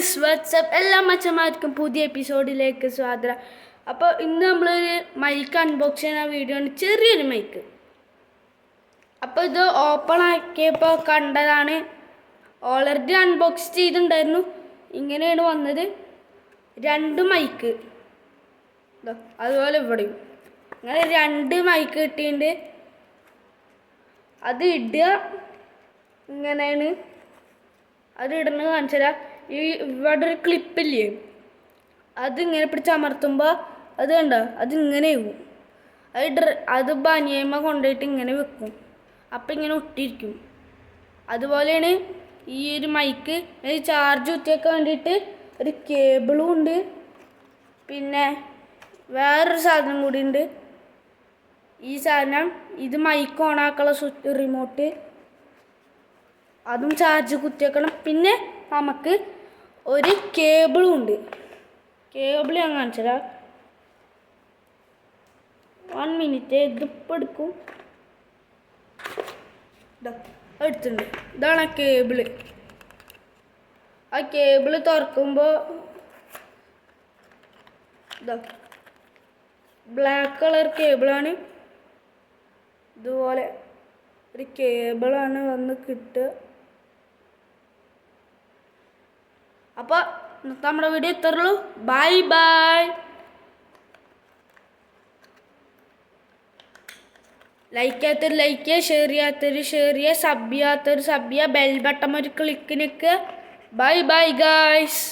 Guys WhatsApp എല്ലാ മച്ചന്മാർക്കും പുതിയ എപ്പിസോഡിലേക്ക് സ്വാഗതം. അപ്പോൾ ഇന്ന് നമ്മളൊരു മൈക്ക് അൺബോക്സ് ചെയ്യുന്ന വീഡിയോ ആണ്, ചെറിയൊരു മൈക്ക്. അപ്പോൾ ഇത് ഓപ്പൺ ആക്കിയപ്പോൾ കണ്ടതാണ്, ഓൾറെഡി അൺബോക്സ് ചെയ്തിട്ടുണ്ടായിരുന്നു. ഇങ്ങനെയാണ് വന്നത്, രണ്ട് മൈക്ക്. അതുപോലെ ഇവിടെയും അങ്ങനെ രണ്ട് മൈക്ക് കിട്ടിയിട്ടുണ്ട്. അത് ഇടുക ഇങ്ങനെയാണ്, അത് ഇടുന്നത് കാണിച്ചു തരാം. ഈ ഇവിടെ ഒരു ക്ലിപ്പില്ലേ, അതിങ്ങനെ പിടിച്ചമർത്തുമ്പോൾ അത് കണ്ടോ, അതിങ്ങനെ ആവും. അത് ബനിയമ്മ കൊണ്ടുപോയിട്ട് ഇങ്ങനെ വെക്കും, അപ്പം ഇങ്ങനെ ഒട്ടിയിരിക്കും. അതുപോലെയാണ് ഈ ഒരു മൈക്ക്. ചാർജ് കുത്തിയൊക്കെ വേണ്ടിയിട്ട് ഒരു കേബിളും ഉണ്ട്, പിന്നെ വേറൊരു സാധനം കൂടി ഉണ്ട്. ഈ സാധനം ഇത് മൈക്ക് ഓണാക്കാനുള്ള സ്വിച്ച് റിമോട്ട്, അതും ചാർജ് കുത്തിവെക്കണം. പിന്നെ നമുക്ക് ഒരു കേബിളും ഉണ്ട്. കേബിൾ ഞാൻ കാണിച്ചുതരാം, 1 മിനിറ്റ്. ഇതിപ്പോൾ എടുക്കും, എടുത്തിട്ടുണ്ട്. ഇതാണ് ആ കേബിള്. ആ കേബിള് തുറക്കുമ്പോൾ ഇതാ ബ്ലാക്ക് കളർ കേബിളാണ്. ഇതുപോലെ ഒരു കേബിളാണ് വന്ന് കിട്ടുക. അപ്പോൾ നമ്മുടെ വീഡിയോ ഇത്രയുള്ളൂ. Bye bye. ലൈക്ക് ചെയ്യാത്തൊരു ലൈക്ക് ചെയ്യുക, ഷെയർ ചെയ്യാത്തൊരു ഷെയർ ചെയ്യുക, സബ് ചെയ്യാത്തൊരു സബ് ചെയ്യുക, ബെൽ ബട്ടൺ ഒരു ക്ലിക്ക് നിൽക്കുക. Bye bye guys.